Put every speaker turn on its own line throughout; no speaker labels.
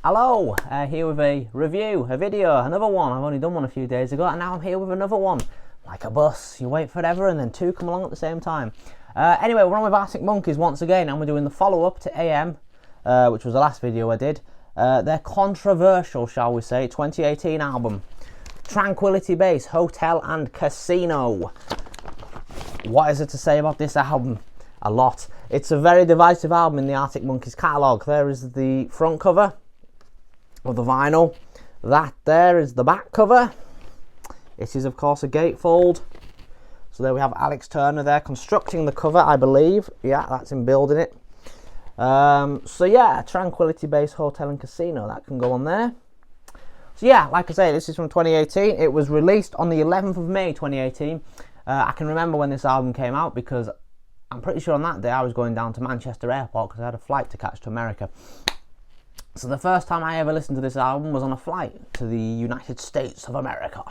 Hello, here with a review, a video, another one. I've only done one a few days ago, and now I'm here with another one. Like a bus, you wait forever and then two come along at the same time. Anyway, we're on with Arctic Monkeys once again, and we're doing the follow-up to AM, which was the last video I did. Their controversial, shall we say, 2018 album, Tranquility Base, Hotel and Casino. What is it to say about this album? A lot. It's a very divisive album in the Arctic Monkeys catalogue. There is the front cover of the vinyl. That there is the back cover. It is, of course, a gatefold. So there we have Alex Turner there constructing the cover, I believe. Yeah, that's him building it. So yeah, Tranquility Base, Hotel and Casino. That can go on there. So yeah, like I say, this is from 2018. It was released on the 11th of May 2018. I can remember when this album came out because I'm pretty sure on that day I was going down to Manchester Airport because I had a flight to catch to America. So the first time I ever listened to this album was on a flight to the United States of America.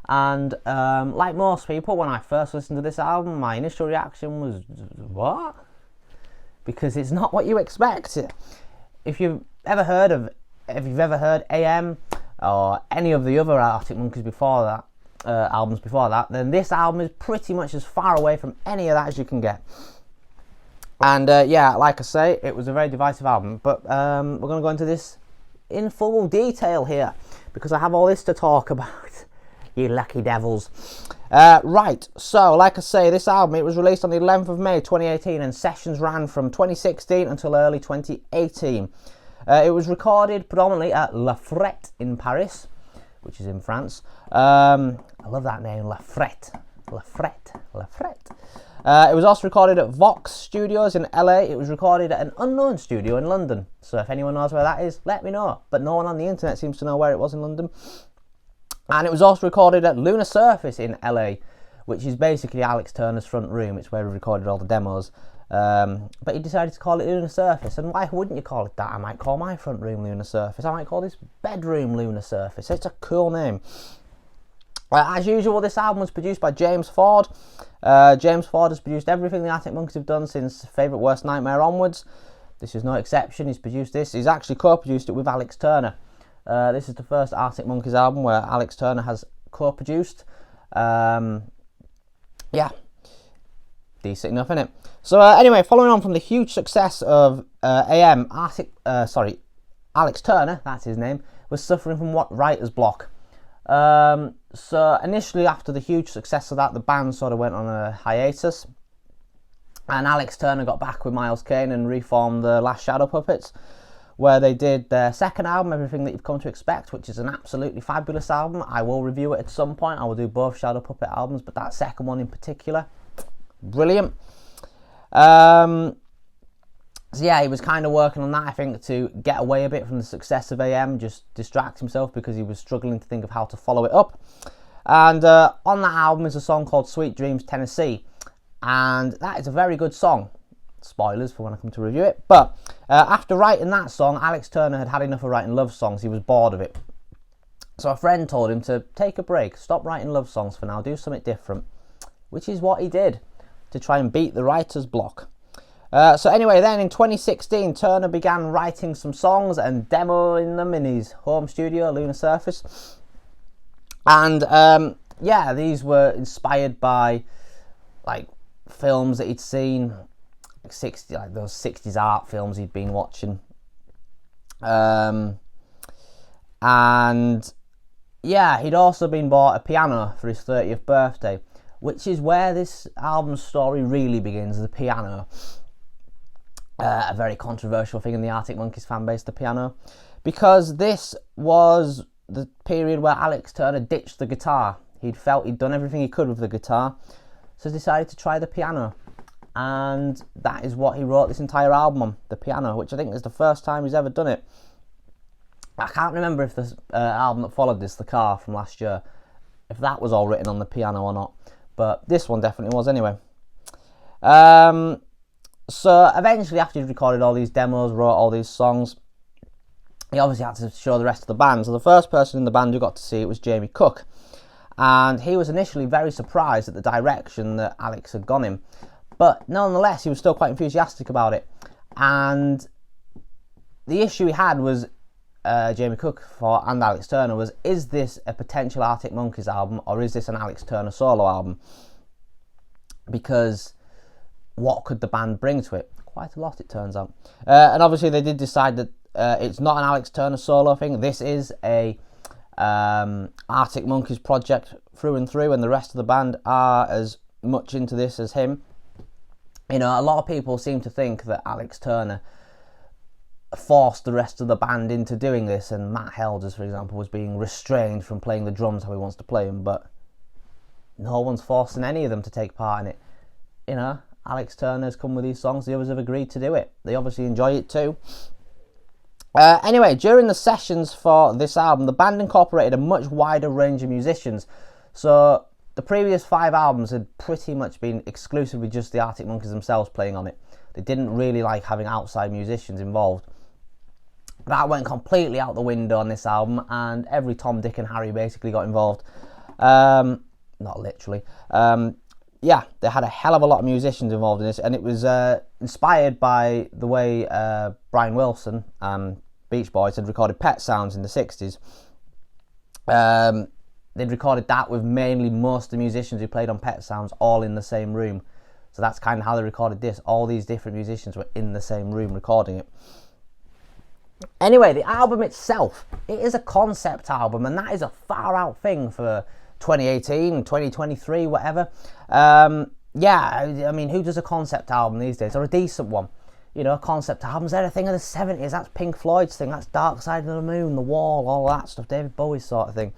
And like most people, when I first listened to this album, my initial reaction was, what? Because it's not what you expect. If you've ever heard AM or any of the other Arctic Monkeys before that, albums before that, then this album is pretty much as far away from any of that as you can get. And yeah, like I say, it was a very divisive album, but we're going to go into this in full detail here because I have all this to talk about. You lucky devils. Right, so like I say, this album, it was released on the 11th of May 2018 and sessions ran from 2016 until early 2018. It was recorded predominantly at La Frette in Paris, which is in France. I love that name, La Frette. La Frette. La Frette. It was also recorded at Vox Studios in LA. It was recorded at an unknown studio in London. So if anyone knows where that is, let me know. But no one on the internet seems to know where it was in London. And it was also recorded at Lunar Surface in LA, which is basically Alex Turner's front room. It's where he recorded all the demos. But he decided to call it Lunar Surface. And why wouldn't you call it that? I might call my front room Lunar Surface. I might call this bedroom Lunar Surface. It's a cool name. As usual, this album was produced by James Ford. James Ford has produced everything the Arctic Monkeys have done since Favourite Worst Nightmare onwards. This is no exception. He's produced this. He's actually co-produced it with Alex Turner. This is the first Arctic Monkeys album where Alex Turner has co-produced. Yeah, decent enough, innit? So anyway, following on from the huge success of AM, Alex Turner, that's his name, was suffering from writer's block. So initially, after the huge success of that, the band sort of went on a hiatus, and Alex Turner got back with Miles Kane and reformed the Last Shadow Puppets, where they did their second album, Everything That You've Come to Expect, which is an absolutely fabulous album. I will review it at some point. I will do both Shadow Puppet albums, but that second one in particular, brilliant. So yeah, he was kind of working on that, I think, to get away a bit from the success of AM, just distract himself because he was struggling to think of how to follow it up. And on that album is a song called Sweet Dreams Tennessee, and that is a very good song. Spoilers for when I come to review it. But after writing that song, Alex Turner had had enough of writing love songs. He was bored of it. So a friend told him to take a break, stop writing love songs for now, do something different, which is what he did to try and beat the writer's block. So anyway, then in 2016, Turner began writing some songs and demoing them in his home studio, Lunar Surface. And yeah, these were inspired by like films that he'd seen, like those 60s art films he'd been watching. And yeah, he'd also been bought a piano for his 30th birthday, which is where this album's story really begins, the piano. A very controversial thing in the Arctic Monkeys fan base, the piano, because this was the period where Alex Turner ditched the guitar. He'd felt he'd done everything he could with the guitar, so he decided to try the piano, and that is what he wrote this entire album on, the piano, which I think is the first time he's ever done it. I can't remember if the album that followed this, The Car from last year, if that was all written on the piano or not, but this one definitely was anyway. So eventually, after he'd recorded all these demos, wrote all these songs, he obviously had to show the rest of the band. So the first person in the band who got to see it was Jamie Cook. And he was initially very surprised at the direction that Alex had gone in. But nonetheless, he was still quite enthusiastic about it. And the issue he had was Jamie Cook for and Alex Turner was, is this a potential Arctic Monkeys album or is this an Alex Turner solo album? Because what could the band bring to it? Quite a lot, it turns out. And obviously they did decide that it's not an Alex Turner solo thing. This is a Arctic Monkeys project through and through, and the rest of the band are as much into this as him. You know, a lot of people seem to think that Alex Turner forced the rest of the band into doing this, and Matt Helders, for example, was being restrained from playing the drums how he wants to play them, but no one's forcing any of them to take part in it. You know, Alex Turner's come with these songs, the others have agreed to do it. They obviously enjoy it too. Anyway, during the sessions for this album, the band incorporated a much wider range of musicians. So the previous 5 albums had pretty much been exclusively just the Arctic Monkeys themselves playing on it. They didn't really like having outside musicians involved. That went completely out the window on this album, and every Tom, Dick and Harry basically got involved. Not literally. Yeah, they had a hell of a lot of musicians involved in this, and it was inspired by the way Brian Wilson, Beach Boys, had recorded Pet Sounds in the 60s. They'd recorded that with mainly most of the musicians who played on Pet Sounds all in the same room. So that's kind of how they recorded this. All these different musicians were in the same room recording it. Anyway, the album itself, it is a concept album, and that is a far out thing for 2018, 2023, whatever. Yeah, I mean, who does a concept album these days, or a decent one? You know, concept albums, they're a thing of the 70s. That's Pink Floyd's thing. That's Dark Side of the Moon, The Wall, all that stuff. David Bowie's sort of thing.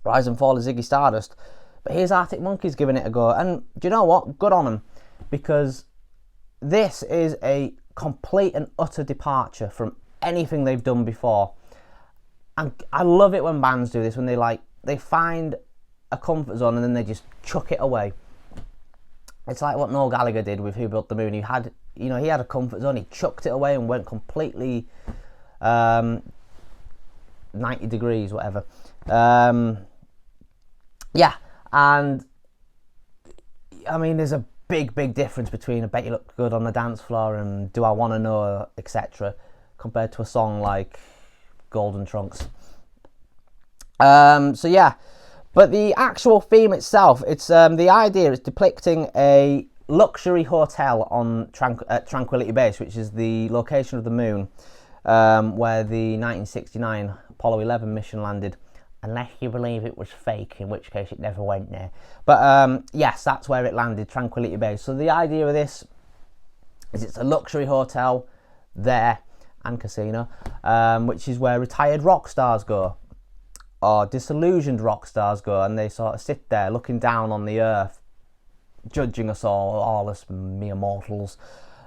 Rise and Fall of Ziggy Stardust. But here's Arctic Monkeys giving it a go. And do you know what? Good on them. Because this is a complete and utter departure from anything they've done before. And I love it when bands do this, when they find a comfort zone and then they just chuck it away. It's like what Noel Gallagher did with Who Built the Moon. He had a comfort zone, he chucked it away and went completely 90 degrees, whatever. Yeah, and I mean, there's a big difference between I Bet You Look Good on the Dance Floor and Do I Wanna Know, etc., compared to a song like Golden Trunks. So yeah, but the actual theme itself, it's the idea is depicting a luxury hotel on Tranquility Base, which is the location of the moon where the 1969 Apollo 11 mission landed. Unless you believe it was fake, in which case it never went there. But yes, that's where it landed, Tranquility Base. So the idea of this is it's a luxury hotel there and casino, which is where retired rock stars go, or disillusioned rock stars go, and they sort of sit there looking down on the earth, judging us all as mere mortals.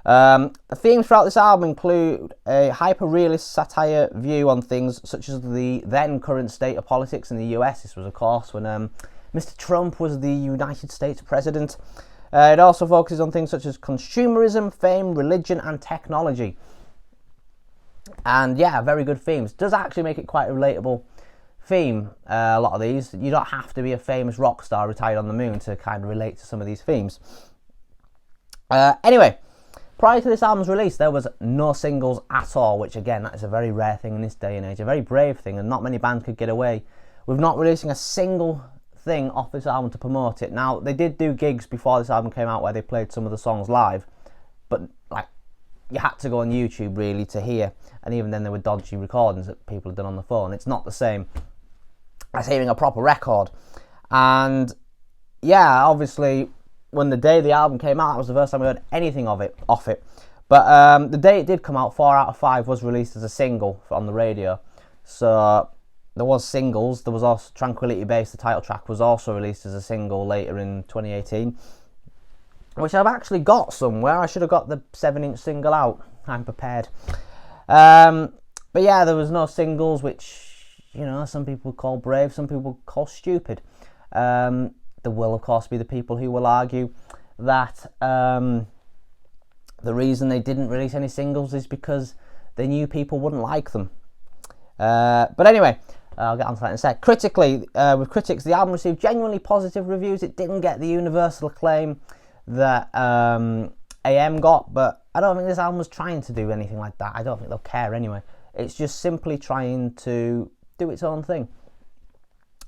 The themes throughout this album include a hyper-realist satire view on things such as the then current state of politics in the US. This was, of course, when Mr. Trump was the United States president. It also focuses on things such as consumerism, fame, religion, and technology. And yeah, very good themes. Does actually make it quite a relatable theme, a lot of these. You don't have to be a famous rock star retired on the moon to kind of relate to some of these themes. Anyway, prior to this album's release, there was no singles at all, which again, that is a very rare thing in this day and age, a very brave thing, and not many bands could get away with not releasing a single thing off this album to promote it. Now, they did do gigs before this album came out where they played some of the songs live, but like, you had to go on YouTube really to hear, and even then there were dodgy recordings that people had done on the phone. It's not the same as hearing a proper record. And yeah, obviously, when the day the album came out, that was the first time I heard anything off it. But the day it did come out, 4 out of 5 was released as a single on the radio. So there was singles. There was also Tranquility Base, the title track, was also released as a single later in 2018, which I've actually got somewhere. I should have got the 7-inch single out. I'm prepared. But yeah, there was no singles, which, you know, some people call brave, some people call stupid. There will, of course, be the people who will argue that the reason they didn't release any singles is because they knew people wouldn't like them. But anyway, I'll get onto that in a sec. Critically, with critics, the album received genuinely positive reviews. It didn't get the universal acclaim that AM got, but I don't think this album was trying to do anything like that. I don't think they'll care anyway. It's just simply trying to do its own thing.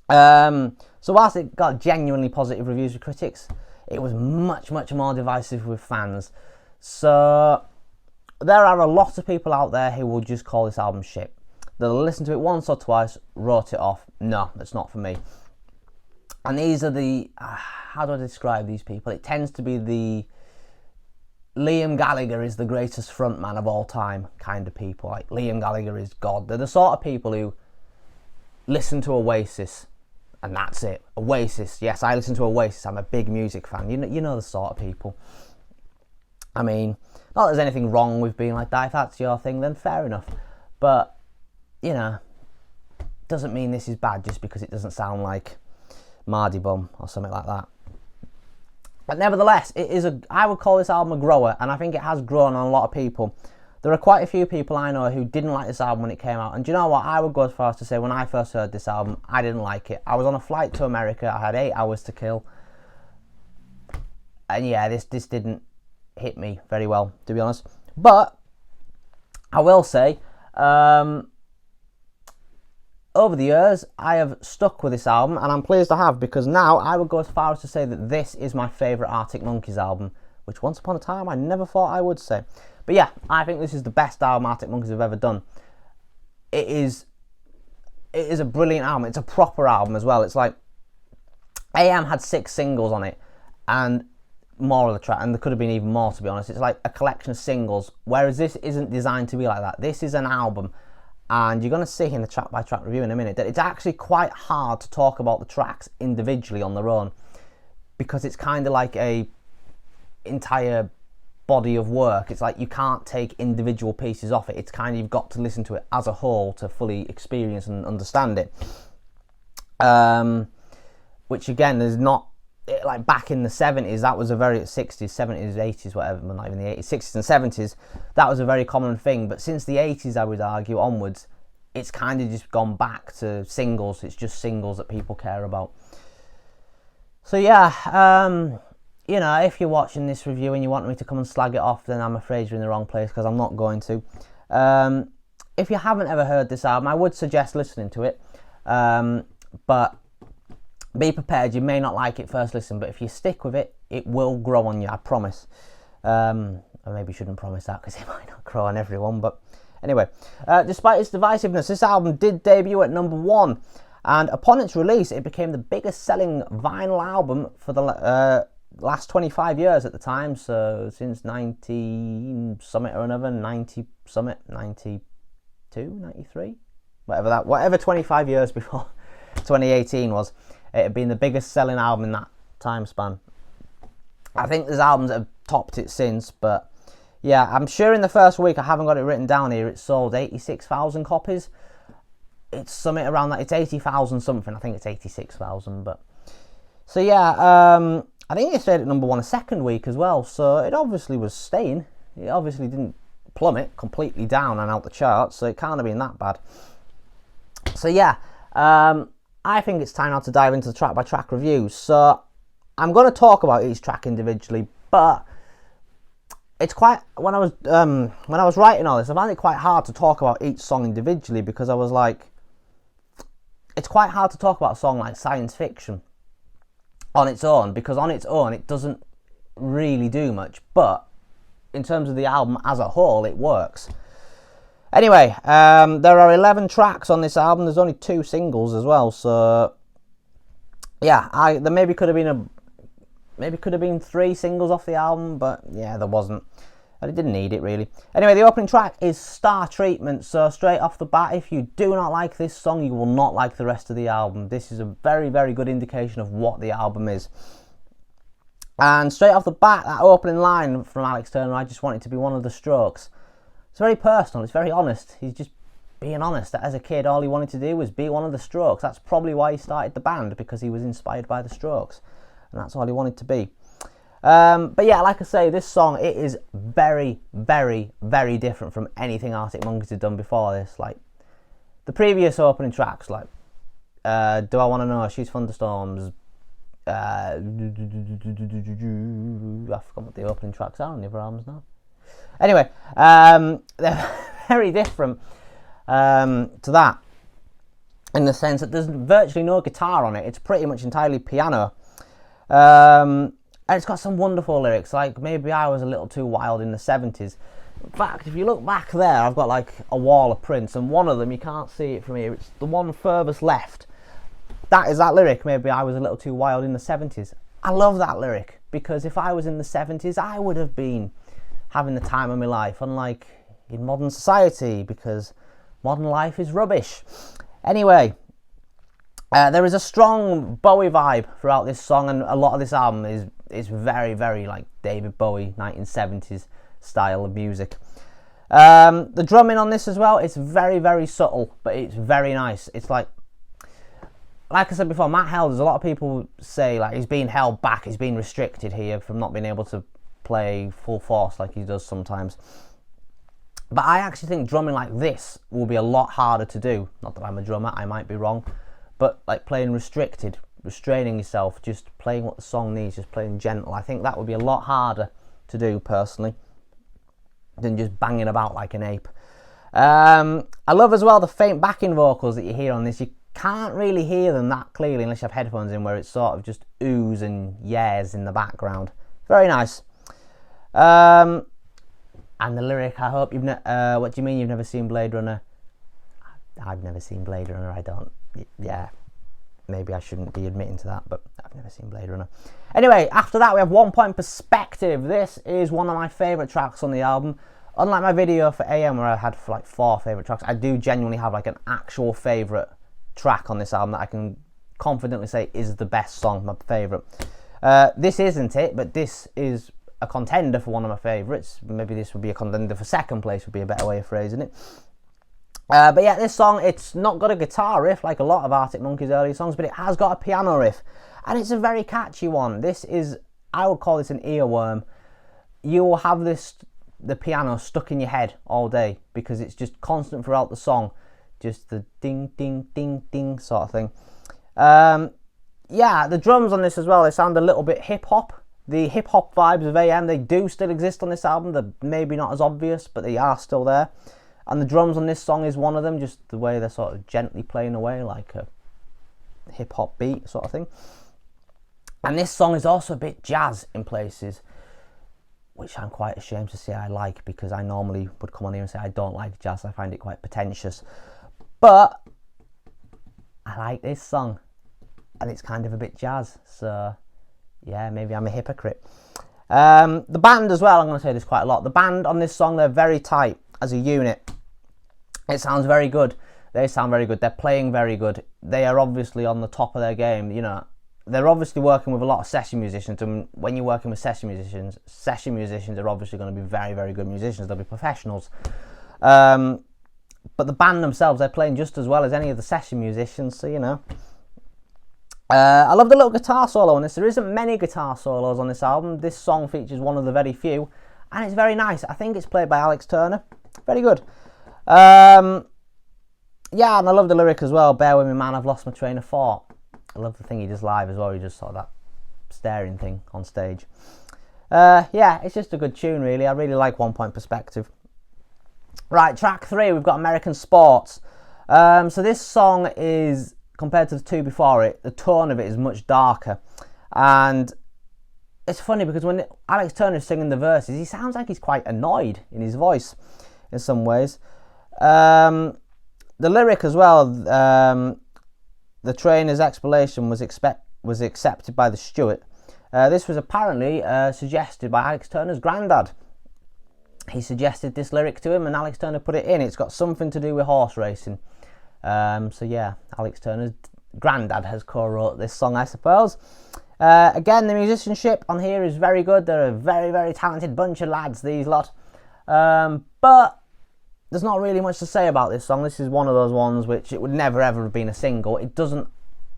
So whilst it got genuinely positive reviews with critics, it was much more divisive with fans. So there are a lot of people out there who will just call this album shit. They'll listen to it once or twice, wrote it off. No, that's not for me. And these are the, how do I describe these people? It tends to be the Liam Gallagher is the greatest frontman of all time kind of people. Like, Liam Gallagher is God. They're the sort of people who listen to Oasis and that's it. Oasis. Yes, I listen to Oasis. I'm a big music fan. You know the sort of people. I mean, not that there's anything wrong with being like that. If that's your thing, then fair enough. But, you know, doesn't mean this is bad just because it doesn't sound like Mardy Bum or something like that. But nevertheless, I would call this album a grower, and I think it has grown on a lot of people. There are quite a few people I know who didn't like this album when it came out, and do you know what? I would go as far as to say when I first heard this album, I didn't like it. I was on a flight to America, I had 8 hours to kill, and yeah, this didn't hit me very well, to be honest. But I will say, over the years, I have stuck with this album, and I'm pleased I have, because now I would go as far as to say that this is my favourite Arctic Monkeys album, which once upon a time I never thought I would say. But yeah, I think this is the best album Arctic Monkeys have ever done. It is a brilliant album. It's a proper album as well. It's like, AM had 6 singles on it, and more of the track, and there could have been even more, to be honest. It's like a collection of singles, whereas this isn't designed to be like that. This is an album, and you're going to see in the track by track review in a minute that it's actually quite hard to talk about the tracks individually on their own, because it's kind of like a entire body of work. It's like you can't take individual pieces off it. It's kind of, you've got to listen to it as a whole to fully experience and understand it. Which again is not, like back in the 70s, that was a very, 60s, 70s, 80s, whatever, not even the 80s, 60s and 70s, that was a very common thing. But since the 80s, I would argue, onwards, it's kind of just gone back to singles. It's just singles that people care about. So yeah, you know, if you're watching this review and you want me to come and slag it off, then I'm afraid you're in the wrong place, because I'm not going to. If you haven't ever heard this album, I would suggest listening to it. But be prepared, you may not like it first listen, but if you stick with it, it will grow on you, I promise. I maybe shouldn't promise that, because it might not grow on everyone, but anyway. Despite its divisiveness, this album did debut at number 1, and upon its release, it became the biggest selling vinyl album for the last 25 years at the time, so since 90 something or another, 90 something, 92, 93, whatever 25 years before 2018 was. It had been the biggest selling album in that time span. I think there's albums that have topped it since, but yeah, I'm sure in the first week, I haven't got it written down here, it sold 86,000 copies. It's something around that, it's 80,000 something, I think it's 86,000, but so yeah, I think it stayed at number 1 a second week as well, so it obviously was staying. It obviously didn't plummet completely down and out the charts, so it can't have been that bad. So yeah, I think it's time now to dive into the track by track reviews. So I'm going to talk about each track individually, but it's quite, when I was writing all this, I found it quite hard to talk about each song individually, because I was like, it's quite hard to talk about a song like Science Fiction on its own, because on its own it doesn't really do much, but in terms of the album as a whole, it works. Anyway, there are 11 tracks on this album. There's only 2 singles as well, so yeah, there maybe could have been 3 singles off the album, but yeah, there wasn't. And it didn't need it, really. Anyway, the opening track is Star Treatment, so straight off the bat, if you do not like this song, you will not like the rest of the album. This is a very, very good indication of what the album is. And straight off the bat, that opening line from Alex Turner, I just want it to be one of the Strokes. It's very personal, it's very honest. He's just being honest that as a kid, all he wanted to do was be one of the Strokes. That's probably why he started the band, because he was inspired by the Strokes. And that's all he wanted to be. But yeah, like I say, this song, it is very, very, very different from anything Arctic Monkeys had done before this. Like, the previous opening tracks, like Do I Want to Know, She's Thunderstorms, I forgot what the opening tracks are on the other albums now. Anyway, they're very different. to that, in the sense that there's virtually no guitar on it. It's pretty much entirely piano. And it's got some wonderful lyrics, like maybe I was a little too wild in the 70s. In fact, if you look back there, I've got like a wall of prints, and one of them, you can't see it from here, it's the one furthest left. That is that lyric, maybe I was a little too wild in the 70s. I love that lyric, because if I was in the 70s, I would have been having the time of my life, unlike in modern society, because modern life is rubbish. Anyway, there is a strong Bowie vibe throughout this song, and a lot of this album is very, very like David Bowie, 1970s style of music. The drumming on this as well, it's very, very subtle, but it's very nice. It's like I said before, Matt Helders, a lot of people say like he's being held back, he's being restricted here from not being able to play full force like he does sometimes. But I actually think drumming like this will be a lot harder to do. Not that I'm a drummer, I might be wrong, but like playing restricted, restraining yourself, just playing what the song needs, just playing gentle, I think that would be a lot harder to do personally than just banging about like an ape. I love as well the faint backing vocals that you hear on this. You can't really hear them that clearly unless you have headphones in, where it's sort of just oohs and yeahs in the background. Very nice. And the lyric, I hope you've what do you mean you've never seen Blade Runner? I've never seen Blade Runner, I don't. Yeah, maybe I shouldn't be admitting to that, but I've never seen Blade Runner. Anyway, after that we have 1 Point Perspective. This is one of my favourite tracks on the album. Unlike my video for AM where I had like 4 favourite tracks, I do genuinely have like an actual favourite track on this album that I can confidently say is the best song, my favourite. This isn't it, but this is a contender for one of my favourites. Maybe this would be a contender for second place, would be a better way of phrasing it. But yeah, this song, it's not got a guitar riff like a lot of Arctic Monkeys' early songs, but it has got a piano riff, and it's a very catchy one. This is, I would call this an earworm. You will have the piano stuck in your head all day, because it's just constant throughout the song, just the ding, ding, ding, ding sort of thing. Yeah, the drums on this as well, they sound a little bit hip-hop. The hip-hop vibes of AM, they do still exist on this album. They're maybe not as obvious, but they are still there. And the drums on this song is one of them, just the way they're sort of gently playing away like a hip-hop beat sort of thing. And this song is also a bit jazz in places, which I'm quite ashamed to say I like, because I normally would come on here and say I don't like jazz. I find it quite pretentious. But I like this song, and it's kind of a bit jazz, so yeah, maybe I'm a hypocrite. The band as well, I'm going to say this quite a lot. The band on this song, they're very tight as a unit. It sounds very good. They sound very good. They're playing very good. They are obviously on the top of their game. You know, they're obviously working with a lot of session musicians, and when you're working with session musicians are obviously going to be very, very good musicians. They'll be professionals. But the band themselves, they're playing just as well as any of the session musicians, so you know. I love the little guitar solo on this. There isn't many guitar solos on this album. This song features one of the very few, and it's very nice. I think it's played by Alex Turner. Very good. Yeah, and I love the lyric as well. Bear with me, man, I've lost my train of thought. I love the thing he does live as well. He just sort of that staring thing on stage. Yeah, it's just a good tune, really. I really like 1 Point Perspective. Right, track 3, we've got American Sports. So this song is, compared to the two before it, the tone of it is much darker. And it's funny because when Alex Turner is singing the verses, he sounds like he's quite annoyed in his voice in some ways. The lyric as well, the trainer's explanation was accepted by the steward. This was apparently suggested by Alex Turner's granddad. He suggested this lyric to him and Alex Turner put it in. It's got something to do with horse racing. So yeah, Alex Turner's granddad has co-wrote this song, I suppose. Again, the musicianship on here is very good. They're a very, very talented bunch of lads, these lot. But there's not really much to say about this song. This is one of those ones which it would never ever have been a single. It doesn't,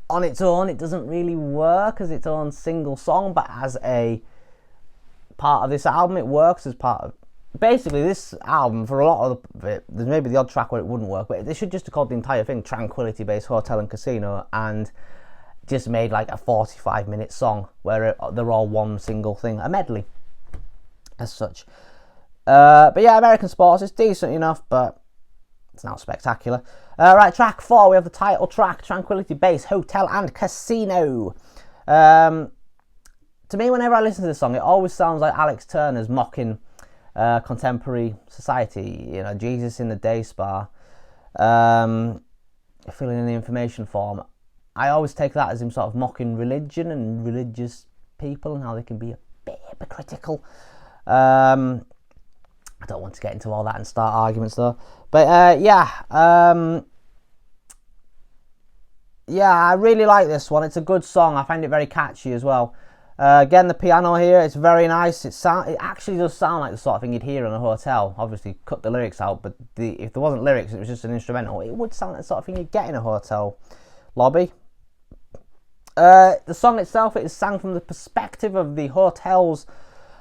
on its own, it doesn't really work as its own single song, but as a part of this album, it works as part of... Basically, this album, for a lot of it, there's maybe the odd track where it wouldn't work, but they should just have called the entire thing Tranquility Base Hotel and Casino and just made like a 45-minute song where they're all one single thing, a medley as such. But yeah, American Sports is decent enough, but It's now spectacular. Right, track 4, we have the title track, Tranquility Base, Hotel and Casino. To me, whenever I listen to this song, it always sounds like Alex Turner's mocking contemporary society. You know, Jesus in the day spa, filling in the information form. I always take that as him sort of mocking religion and religious people and how they can be a bit hypocritical. I don't want to get into all that and start arguments though. But yeah, I really like this one. It's a good song. I find it very catchy as well. Again, the piano here, it's very nice. It actually does sound like the sort of thing you'd hear in a hotel. Obviously, cut the lyrics out, but if there wasn't lyrics, it was just an instrumental, it would sound like the sort of thing you'd get in a hotel lobby. The song itself, it is sang from the perspective of the hotel's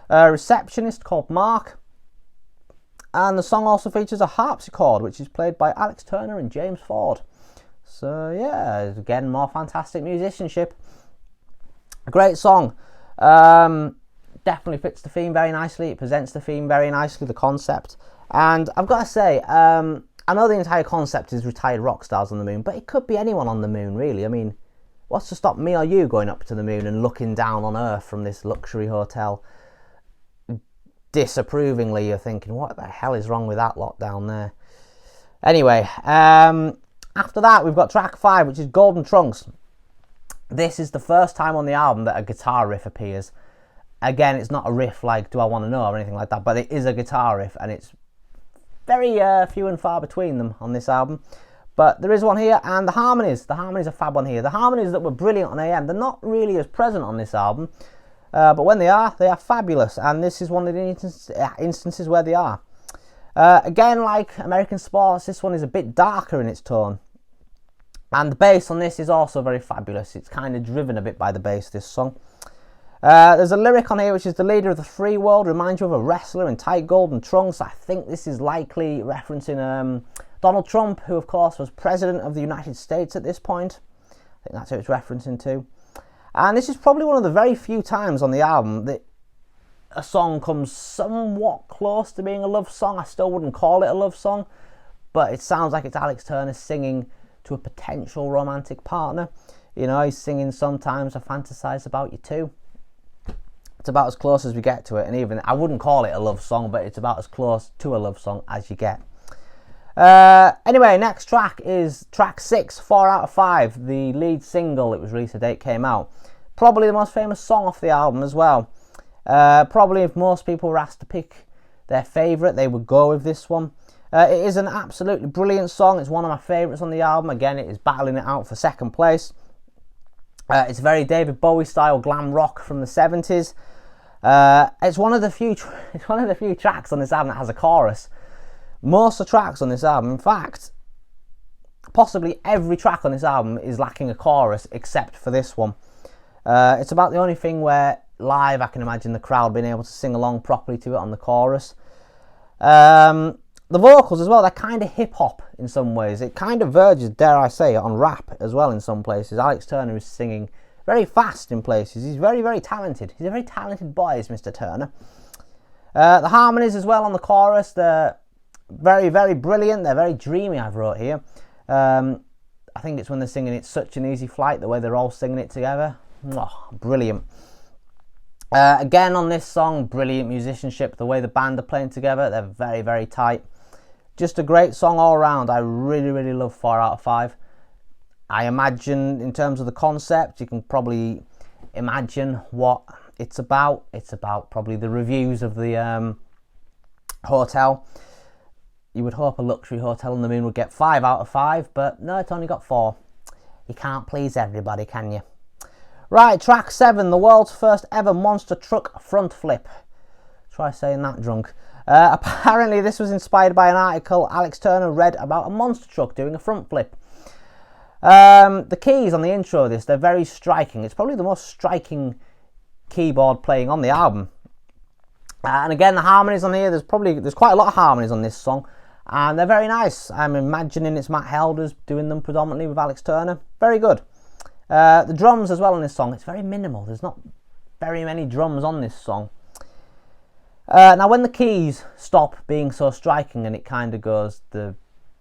receptionist called Mark. And the song also features a harpsichord, which is played by Alex Turner and James Ford. So yeah, again, more fantastic musicianship. A great song. Definitely fits the theme very nicely. It presents the theme very nicely, the concept. And I've got to say, I know the entire concept is retired rock stars on the moon, but it could be anyone on the moon, really. I mean, what's to stop me or you going up to the moon and looking down on Earth from this luxury hotel? Disapprovingly, you're thinking, what the hell is wrong with that lot down there? Anyway, after that, we've got track 5, which is Golden Trunks. This is the first time on the album that a guitar riff appears. Again, it's not a riff like Do I Want to Know or anything like that, but it is a guitar riff, and it's very few and far between them on this album. But there is one here, and the harmonies are fab on here. The harmonies that were brilliant on AM, they're not really as present on this album, but when they are fabulous, and this is one of the instances where they are. Again, like American Sports, this one is a bit darker in its tone. And the bass on this is also very fabulous. It's kind of driven a bit by the bass, this song. There's a lyric on here which is the leader of the free world reminds you of a wrestler in tight golden trunks. I think this is likely referencing Donald Trump, who of course was president of the United States at this point. I think that's who it's referencing to. And this is probably one of the very few times on the album that a song comes somewhat close to being a love song. I still wouldn't call it a love song, but it sounds like it's Alex Turner singing to a potential romantic partner. You know, he's singing Sometimes I Fantasize About You Too. It's about as close as we get to it, and even I wouldn't call it a love song, but it's about as close to a love song as you get. Anyway, next track is track 6, 4 out of 5, the lead single. It was released the date came out. Probably the most famous song off the album as well. Probably if most people were asked to pick their favourite, they would go with this one. It is an absolutely brilliant song. It's one of my favourites on the album. Again, it is battling it out for second place. It's very David Bowie style glam rock from the 70s. It's one of the few tracks on this album that has a chorus. Most of the tracks on this album, in fact, possibly every track on this album is lacking a chorus except for this one. It's about the only thing where live I can imagine the crowd being able to sing along properly to it on the chorus. The vocals as well, they're kind of hip-hop in some ways. It kind of verges, dare I say, on rap as well in some places. Alex Turner is singing very fast in places. He's very, very talented. He's a very talented boy, is Mr. Turner. The harmonies as well on the chorus, they're very, very brilliant. They're very dreamy, I've wrote here. I think it's when they're singing It's Such an Easy Flight, the way they're all singing it together. Oh, brilliant. Again, on this song, brilliant musicianship. The way the band are playing together, they're very, very tight. Just a great song all around. I really, really love 4 out of 5. I imagine, in terms of the concept, you can probably imagine what it's about. It's about probably the reviews of the hotel. You would hope a luxury hotel on the moon would get 5 out of 5, but no, it's only got 4. You can't please everybody, can you? Right, track 7, the world's first ever monster truck front flip. Try saying that drunk. Apparently this was inspired by an article Alex Turner read about a monster truck doing a front flip. The keys on the intro of this, they're very striking. It's probably the most striking keyboard playing on the album. And again, the harmonies on here, there's quite a lot of harmonies on this song, and they're very nice. I'm imagining it's Matt Helders doing them predominantly with Alex Turner. Very good. The drums as well on this song, it's very minimal. There's not very many drums on this song. Now when the keys stop being so striking and it kind of goes, the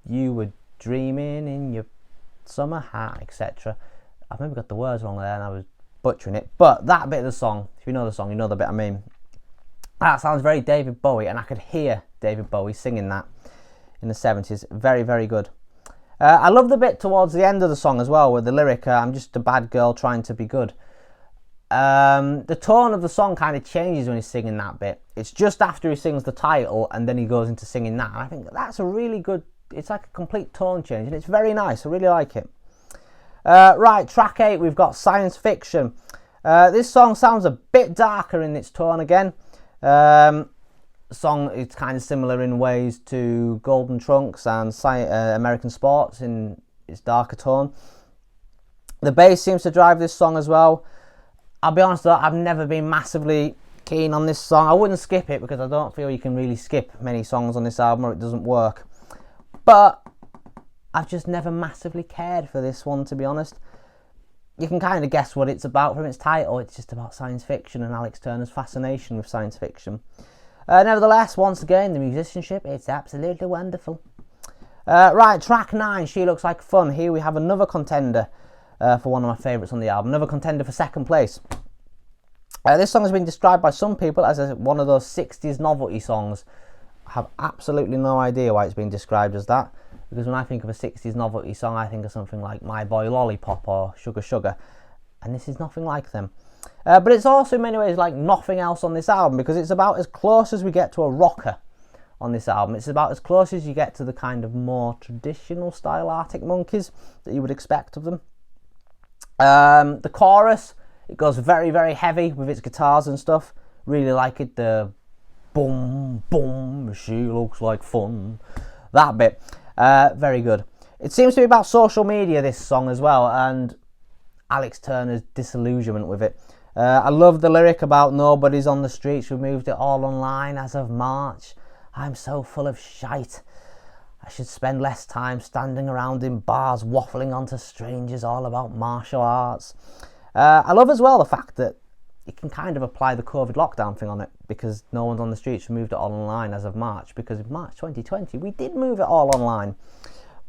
you were dreaming in your summer hat, etc. I've maybe got the words wrong there and I was butchering it, but that bit of the song, if you know the song, you know the bit I mean. That sounds very David Bowie, and I could hear David Bowie singing that in the 70s. Very, very good. I love the bit towards the end of the song as well, with the lyric, I'm just a bad girl trying to be good. The tone of the song kind of changes when he's singing that bit. It's just after he sings the title and then he goes into singing that. And I think that's a really good, it's like a complete tone change, and it's very nice. I really like it. Right, track 8, we've got Science Fiction. This song sounds a bit darker in its tone again. Song, it's kind of similar in ways to Golden Trunks and American Sports in its darker tone. The bass seems to drive this song as well. I'll be honest though, I've never been massively keen on this song. I wouldn't skip it because I don't feel you can really skip many songs on this album or it doesn't work. But I've just never massively cared for this one, to be honest. You can kind of guess what it's about from its title. It's just about science fiction and Alex Turner's fascination with science fiction. Nevertheless, once again, the musicianship, it's absolutely wonderful. Right, track 9, She Looks Like Fun. Here we have another contender for one of my favourites on the album. Another contender for second place. This song has been described by some people as one of those 60s novelty songs. I have absolutely no idea why it's been described as that. Because when I think of a 60s novelty song, I think of something like My Boy Lollipop or Sugar Sugar. And this is nothing like them. But it's also in many ways like nothing else on this album, because it's about as close as we get to a rocker on this album. It's about as close as you get to the kind of more traditional style Arctic Monkeys that you would expect of them. The chorus, it goes very, very heavy with its guitars and stuff. Really like it. The boom, boom, she looks like fun. That bit. Very good. It seems to be about social media, this song as well, and Alex Turner's disillusionment with it. I love the lyric about nobody's on the streets, we moved it all online as of March. I'm so full of shite. I should spend less time standing around in bars waffling onto strangers all about martial arts. I love as well the fact that you can kind of apply the COVID lockdown thing on it, because no one's on the streets, we moved it all online as of March, because in March 2020 we did move it all online.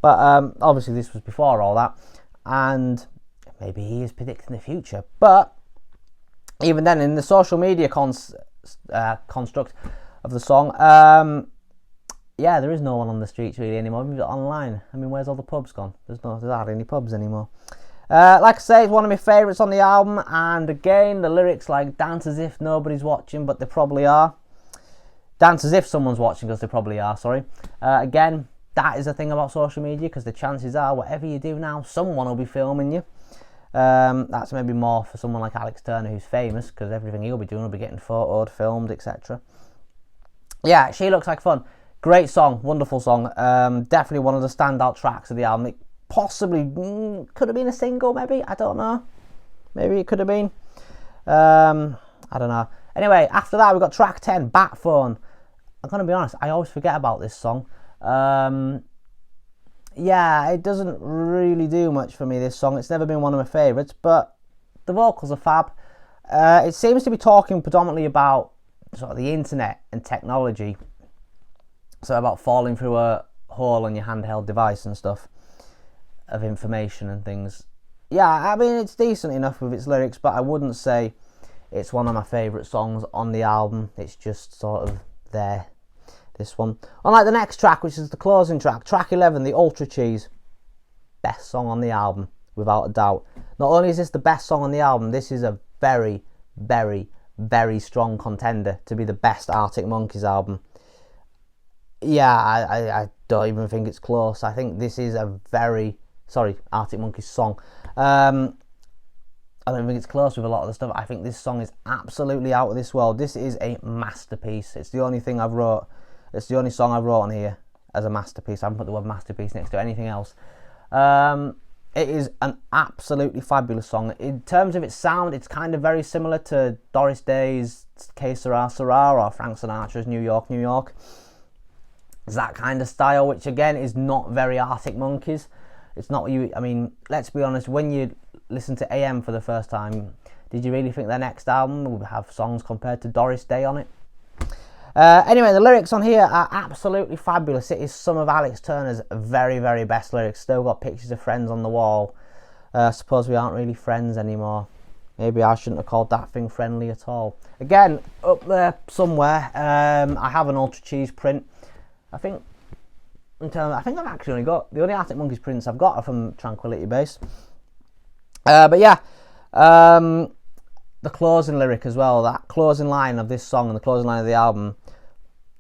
But obviously this was before all that, and maybe he is predicting the future. But even then, in the social media construct of the song, yeah, there is no one on the streets really anymore. We moved it online. I mean, where's all the pubs gone? There's hardly any pubs anymore. Like I say, it's one of my favourites on the album, and again, the lyrics like dance as if nobody's watching, but they probably are. Dance as if someone's watching, because they probably are, sorry. Again, that is the thing about social media, because the chances are, whatever you do now, someone will be filming you. That's maybe more for someone like Alex Turner, who's famous, because everything he'll be doing will be getting photoed, filmed, etc. Yeah, She Looks Like Fun. Great song, wonderful song. Definitely one of the standout tracks of the album. It possibly could have been a single, maybe. I don't know. Maybe it could have been. I don't know. Anyway, after that, we've got track 10, Bat Phone. I'm going to be honest, I always forget about this song. Yeah, it doesn't really do much for me, this song. It's never been one of my favourites, but the vocals are fab. It seems to be talking predominantly about sort of the internet and technology. So about falling through a hole on your handheld device and stuff of information and things. Yeah, I mean, it's decent enough with its lyrics, but I wouldn't say it's one of my favourite songs on the album. It's just sort of there, this one. Unlike the next track, which is the closing track, track 11, the Ultra Cheese. Best song on the album, without a doubt. Not only is this the best song on the album, this is a very, very, very strong contender to be the best Arctic Monkeys album. Yeah, I don't even think it's close. I think this is a very... Sorry, Arctic Monkeys song. I don't think it's close with a lot of the stuff. I think this song is absolutely out of this world. This is a masterpiece. It's the only thing I've wrote. It's the only song I've wrote on here as a masterpiece. I haven't put the word masterpiece next to anything else. It is an absolutely fabulous song. In terms of its sound, it's kind of very similar to Doris Day's Que Sera Sera or Frank Sinatra's New York, New York. It's that kind of style, which again is not very Arctic Monkeys. It's not you. I mean, let's be honest, when you listen to AM for the first time, did you really think their next album would have songs compared to Doris Day on it? Anyway, the lyrics on here are absolutely fabulous. It is some of Alex Turner's very, very best lyrics. Still got pictures of friends on the wall. Suppose we aren't really friends anymore. Maybe I shouldn't have called that thing friendly at all. Again, up there somewhere, I have an Ultra Cheese print. I think I've actually only got the only Arctic Monkeys prints I've got are from Tranquility Base. But yeah, the closing lyric as well, that closing line of this song and the closing line of the album,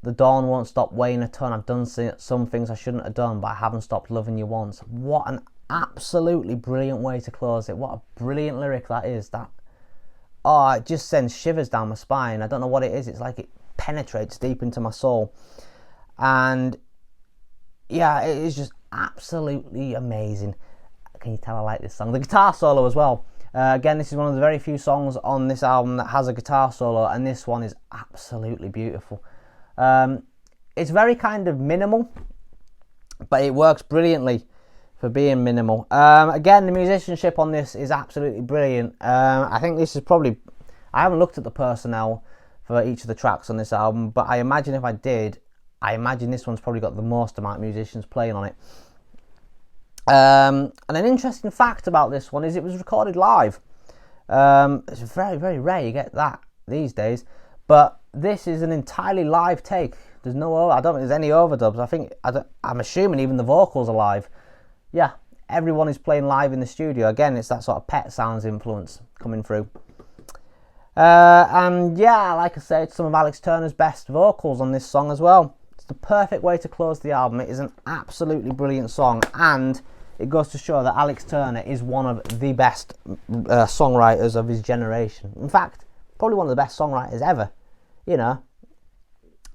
the dawn won't stop weighing a ton. I've done some things I shouldn't have done, but I haven't stopped loving you once. What an absolutely brilliant way to close it. What a brilliant lyric that is. That, oh, it just sends shivers down my spine. I don't know what it is. It's like it penetrates deep into my soul. And yeah, it is just absolutely amazing. Can you tell I like this song? The guitar solo as well. Again, this is one of the very few songs on this album that has a guitar solo, and this one is absolutely beautiful. It's very kind of minimal, but it works brilliantly for being minimal. Again, the musicianship on this is absolutely brilliant. I think this is probably... I haven't looked at the personnel for each of the tracks on this album, but I imagine if I did, I imagine this one's probably got the most amount of musicians playing on it. And an interesting fact about this one is it was recorded live. It's very, very rare you get that these days, but this is an entirely live take. There's no, I don't think there's any overdubs. I'm assuming even the vocals are live. Yeah, everyone is playing live in the studio. Again, it's that sort of Pet Sounds influence coming through. And yeah, like I said, some of Alex Turner's best vocals on this song as well. It's the perfect way to close the album. It is an absolutely brilliant song, and it goes to show that Alex Turner is one of the best songwriters of his generation. In fact, probably one of the best songwriters ever. You know,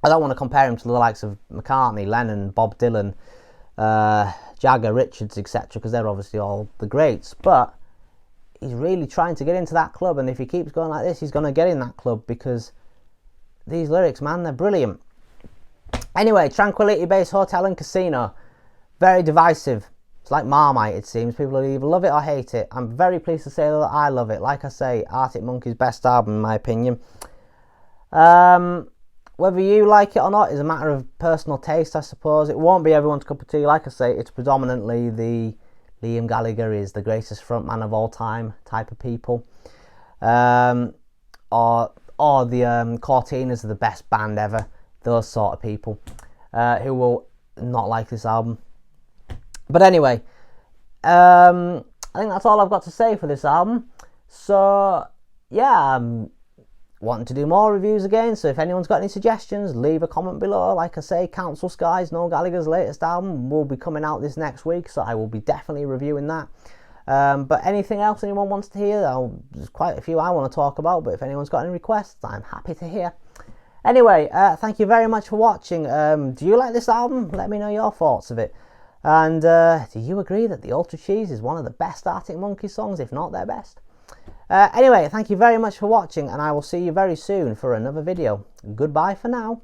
I don't want to compare him to the likes of McCartney, Lennon, Bob Dylan, Jagger, Richards, etc., because they're obviously all the greats. But he's really trying to get into that club, and if he keeps going like this, he's going to get in that club, because these lyrics, man, they're brilliant. Anyway, Tranquility Base Hotel and Casino. Very divisive. It's like Marmite, it seems. People either love it or hate it. I'm very pleased to say that I love it. Like I say, Arctic Monkeys' best album, in my opinion. Whether you like it or not is a matter of personal taste, I suppose. It won't be everyone's cup of tea. Like I say, it's predominantly the Liam Gallagher is the greatest frontman of all time type of people. Or the Cortinas are the best band ever. Those sort of people who will not like this album. But anyway, I think that's all I've got to say for this album. So, yeah, I'm wanting to do more reviews again. So if anyone's got any suggestions, leave a comment below. Like I say, Council Skies, Noel Gallagher's latest album, will be coming out this next week. So I will be definitely reviewing that. But anything else anyone wants to hear, there's quite a few I want to talk about. But if anyone's got any requests, I'm happy to hear. Anyway, thank you very much for watching. Do you like this album? Let me know your thoughts of it. And do you agree that the Ultra Cheese is one of the best Arctic Monkeys songs, if not their best? Anyway, thank you very much for watching, and I will see you very soon for another video. Goodbye for now.